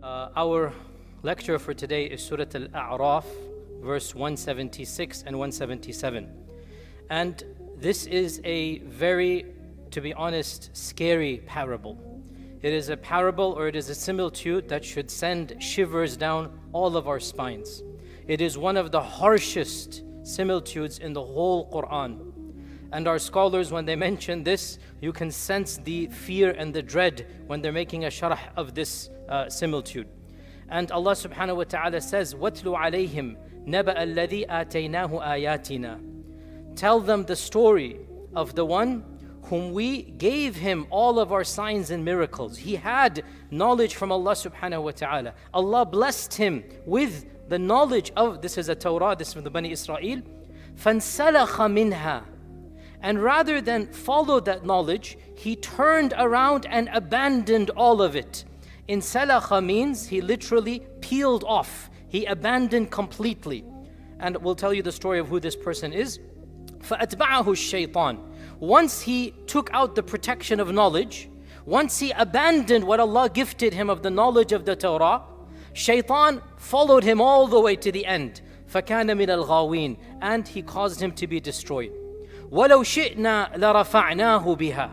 Our lecture for today is Surah Al-A'raf, verse 176 and 177. And this is a very, to be honest, scary parable. It is a parable, or it is a similitude that should send shivers down all of our spines. It is one of the harshest similitudes in the whole Qur'an. And our scholars, when they mention this, you can sense the fear and the dread when they're making a sharh of this similitude. And Allah subhanahu wa ta'ala says, وَاتْلُ عَلَيْهِمْ نَبَأَ الَّذِي آتَيْنَاهُ آيَاتِنَا. Tell them the story of the one whom we gave him all of our signs and miracles. He had knowledge from Allah subhanahu wa ta'ala. Allah blessed him with the knowledge of, this is a Torah, this is from the Bani Israel. فَانْسَلَخَ مِنْهَا. And rather than follow that knowledge, he turned around and abandoned all of it. In salakha means he literally peeled off. He abandoned completely. And we'll tell you the story of who this person is. فَأَتْبَعَهُ الشَّيْطَانِ. Once he took out the protection of knowledge, once he abandoned what Allah gifted him of the knowledge of the Torah, Shaitan followed him all the way to the end. فَكَانَ مِنَ الْغَاوِينَ. And he caused him to be destroyed. وَلَوْ شِئْنَا لَرَفَعْنَاهُ بِهَا.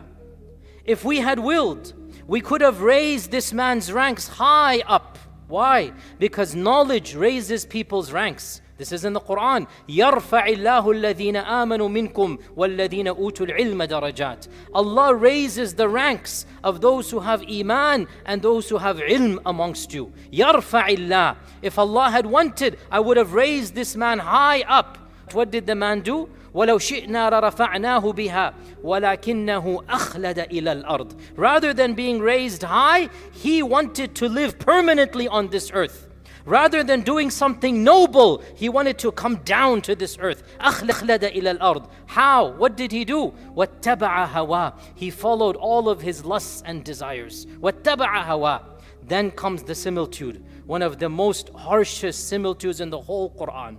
If we had willed, we could have raised this man's ranks high up. Why? Because knowledge raises people's ranks. This is in the Qur'an. يَرْفَعِ اللَّهُ الَّذِينَ آمَنُوا مِنْكُمْ وَالَّذِينَ أُوتُوا الْعِلْمَ دَرَجَاتٍ. Allah raises the ranks of those who have iman and those who have ilm amongst you. يَرْفَعِ اللَّهُ. If Allah had wanted, I would have raised this man high up. What did the man do? وَلَوْ شِئْنَا لَرَفَعْنَاهُ بِهَا وَلَكِنَّهُ أَخْلَدَ إِلَى الْأَرْضِ. Rather than being raised high, he wanted to live permanently on this earth. Rather than doing something noble, he wanted to come down to this earth. أَخْلَدَ إِلَى الْأَرْضِ. How? What did he do? وَاتَّبَعَ هَوَى. He followed all of his lusts and desires. وَاتَّبَعَ هَوَى. Then comes the similitude, one of the most harshest similitudes in the whole Qur'an.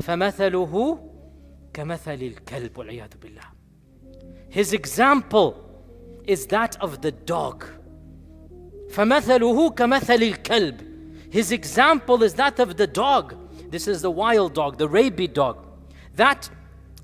فَمَثَلُهُ كَمَثَلِ الْكَلْبِ وَالْعِيَاذُ بِاللَّهِ. His example is that of the dog. فَمَثَلُهُ كَمَثَلِ الْكَلْبِ. His example is that of the dog. This is the wild dog, the rabid dog. That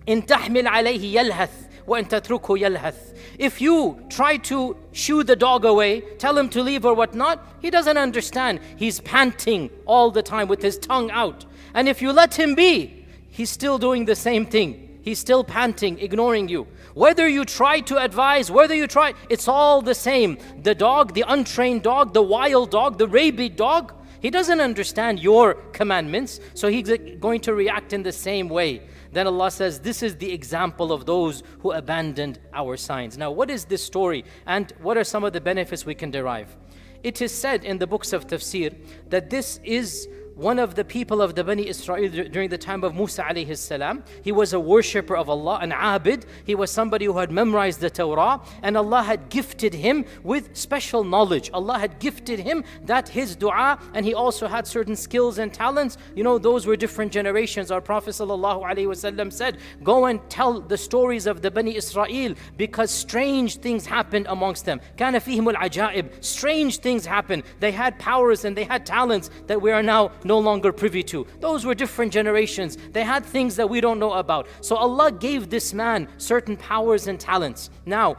إِن تَحْمِلْ عَلَيْهِ يَلْهَثْ وَإِن تَتْرُكْهُ يَلْهَثْ. If you try to shoo the dog away, tell him to leave or whatnot, he doesn't understand. He's panting all the time with his tongue out. And if you let him be, he's still doing the same thing. He's still panting, ignoring you. Whether you try to advise, whether you try, it's all the same. The dog, the untrained dog, the wild dog, the rabid dog, he doesn't understand your commandments, so he's going to react in the same way. Then Allah says, this is the example of those who abandoned our signs. Now, what is this story, and what are some of the benefits we can derive? It is said in the books of tafsir that this is one of the people of the Bani Israel during the time of Musa alayhi salam. He was a worshipper of Allah, an abid. He was somebody who had memorized the Torah, and Allah had gifted him with special knowledge. Allah had gifted him that his dua, and he also had certain skills and talents. You know, those were different generations. Our Prophet sallallahu alaihi wasallam said, go and tell the stories of the Bani Israel, because strange things happened amongst them. كَانَ فِيهِمُ الْعَجَائِبِ. Strange things happened. They had powers and they had talents that we are now no longer privy to. Those were different generations. They had things that we don't know about. So Allah gave this man certain powers and talents. Now,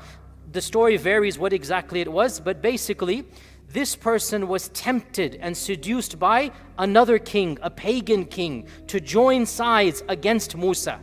the story varies what exactly it was, but basically, this person was tempted and seduced by another king, a pagan king, to join sides against Musa.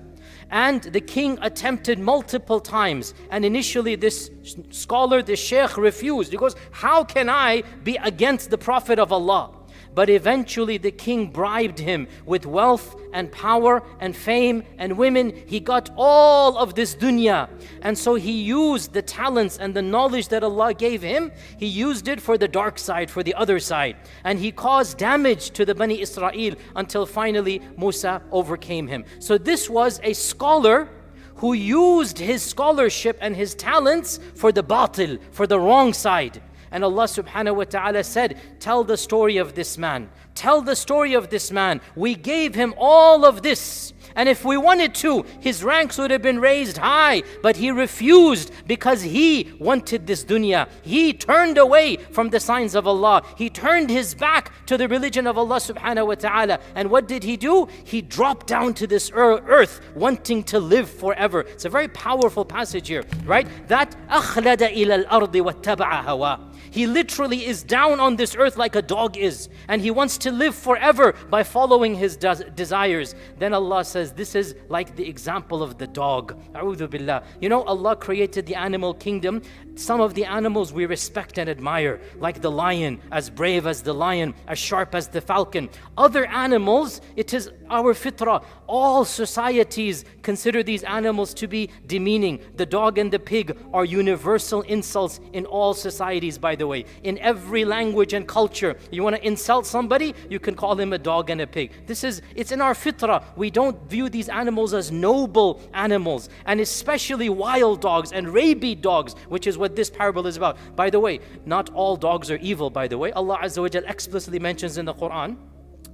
And the king attempted multiple times. And initially this scholar, this sheikh, refused. He goes, how can I be against the Prophet of Allah? But eventually the king bribed him with wealth and power and fame and women. He got all of this dunya. And so he used the talents and the knowledge that Allah gave him. He used it for the dark side, for the other side. And he caused damage to the Bani Israel until finally Musa overcame him. So this was a scholar who used his scholarship and his talents for the batil, for the wrong side. And Allah subhanahu wa ta'ala said, tell the story of this man. Tell the story of this man. We gave him all of this. And if we wanted to, his ranks would have been raised high. But he refused because he wanted this dunya. He turned away from the signs of Allah. He turned his back to the religion of Allah subhanahu wa ta'ala. And what did he do? He dropped down to this earth wanting to live forever. It's a very powerful passage here, right? That أَخْلَدَ إِلَى الْأَرْضِ وَاتَّبَعَ هَوَاهُ. He literally is down on this earth like a dog is. And he wants to live forever by following his desires. Then Allah says, this is like the example of the dog. A'udhu billah. You know, Allah created the animal kingdom. Some of the animals we respect and admire, like the lion, as brave as the lion, as sharp as the falcon. Other animals, it is our fitrah. All societies consider these animals to be demeaning. The dog and the pig are universal insults in all societies, by the way. In every language and culture, you want to insult somebody, you can call him a dog and a pig. It's in our fitrah. We don't view these animals as noble animals, and especially wild dogs and rabid dogs, which is what this parable is about. By the way, not all dogs are evil, by the way. Allah Azza wa Jal explicitly mentions in the Qur'an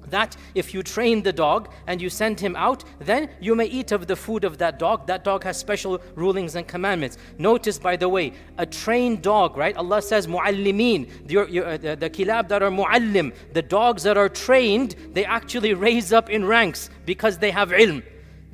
that if you train the dog and you send him out, then you may eat of the food of that dog. That dog has special rulings and commandments. Notice, by the way, a trained dog, right? Allah says, mu'allimeen, the kilab that are mu'allim, the dogs that are trained, they actually raise up in ranks because they have ilm.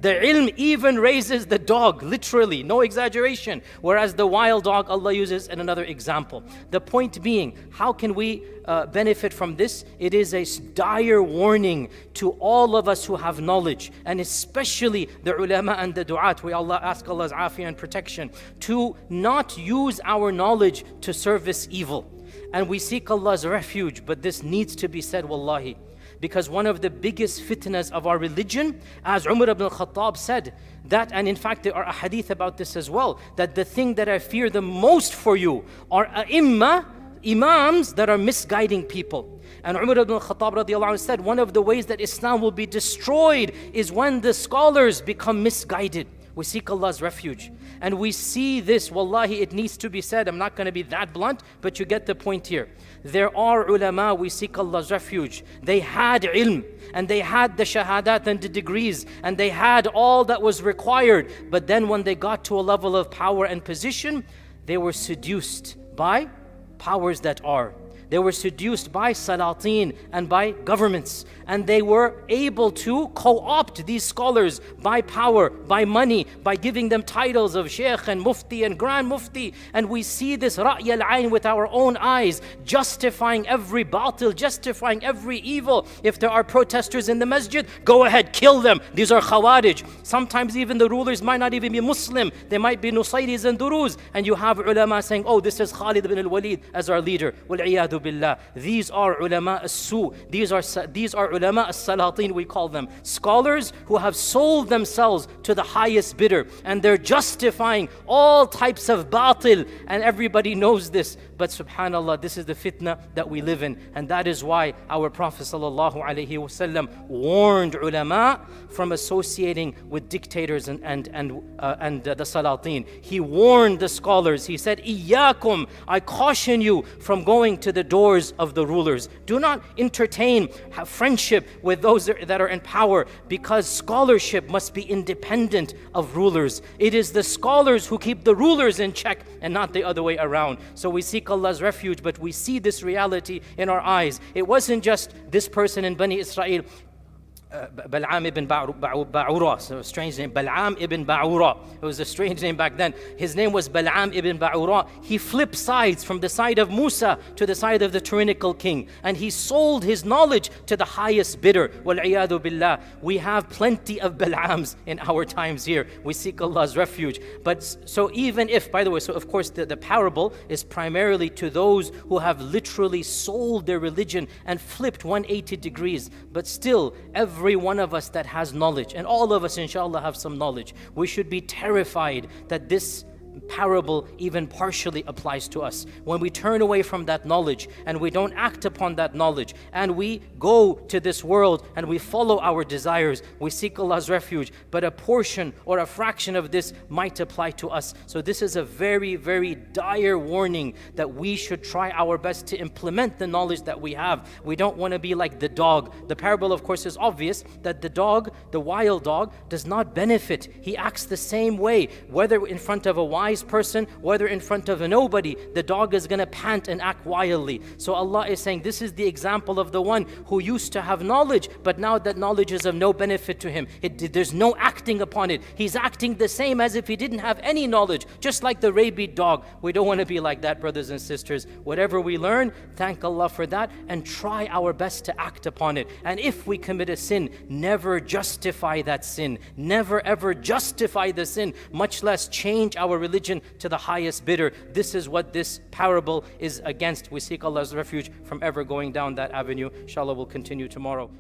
The ilm even raises the dog, literally, no exaggeration. Whereas the wild dog, Allah uses in another example. The point being, how can we benefit from this? It is a dire warning to all of us who have knowledge, and especially the ulama and the du'at. We ask Allah's afiyah and protection to not use our knowledge to service evil. And we seek Allah's refuge, but this needs to be said, wallahi. Because one of the biggest fitnas of our religion, as Umar ibn al-Khattab said, that, and in fact there are a hadith about this as well, that the thing that I fear the most for you are imams that are misguiding people. And Umar ibn al-Khattab radiallahu anhu said, one of the ways that Islam will be destroyed is when the scholars become misguided. We seek Allah's refuge. And we see this, wallahi, it needs to be said. I'm not going to be that blunt, but you get the point here. There are ulama, we seek Allah's refuge. They had ilm, and they had the shahadat and the degrees, and they had all that was required. But then when they got to a level of power and position, they were seduced by powers that are. They were seduced by salatin and by governments. And they were able to co-opt these scholars by power, by money, by giving them titles of Sheikh and Mufti and Grand Mufti. And we see this ra'y al-ayn with our own eyes, justifying every batil, justifying every evil. If there are protesters in the masjid, go ahead, kill them. These are khawarij. Sometimes even the rulers might not even be Muslim. They might be Nusayris and Duruz. And you have ulama saying, oh, this is Khalid ibn al-Walid as our leader. Wal-iyadu billah. These are ulama as-su. These are ulama as-salatin, we call them. Scholars who have sold themselves to the highest bidder. And they're justifying all types of batil. And everybody knows this. But subhanallah, this is the fitna that we live in. And that is why our Prophet ﷺ warned ulama from associating with dictators and the salatin. He warned the scholars. He said, Iyyakum, I caution you from going to the doors of the rulers. Do not entertain friendship with those that are in power, because scholarship must be independent of rulers. It is the scholars who keep the rulers in check and not the other way around. So we seek Allah's refuge, but we see this reality in our eyes. It wasn't just this person in Bani Israel, Bal'am ibn Ba'ura, so a strange name, Bal'am ibn Ba'ura. It was a strange name back then. His name was Bal'am ibn Ba'ura. He flipped sides from the side of Musa to the side of the tyrannical king, and he sold his knowledge to the highest bidder. Wal-iyadu billah. We have plenty of Bal'ams in our times here. We seek Allah's refuge. But so even if, by the way, so of course the parable is primarily to those who have literally sold their religion and flipped 180 degrees. But still, every one of us that has knowledge, and all of us inshallah have some knowledge, we should be terrified that this parable even partially applies to us. When we turn away from that knowledge and we don't act upon that knowledge, and we go to this world and we follow our desires, we seek Allah's refuge, but a portion or a fraction of this might apply to us. So this is a very, very dire warning that we should try our best to implement the knowledge that we have. We don't want to be like the dog. The parable, of course, is obvious that the dog, the wild dog, does not benefit. He acts the same way, whether in front of a wise person, whether in front of a nobody, the dog is going to pant and act wildly. So Allah is saying this is the example of the one who used to have knowledge, but now that knowledge is of no benefit to him. There's no acting upon it. He's acting the same as if he didn't have any knowledge, just like the rabid dog. We don't want to be like that, brothers and sisters. Whatever we learn, thank Allah for that and try our best to act upon it. And if we commit a sin, never justify that sin. Never ever justify the sin, much less change our religion to the highest bidder. This is what this parable is against. We seek Allah's refuge from ever going down that avenue. Inshallah, we'll continue tomorrow.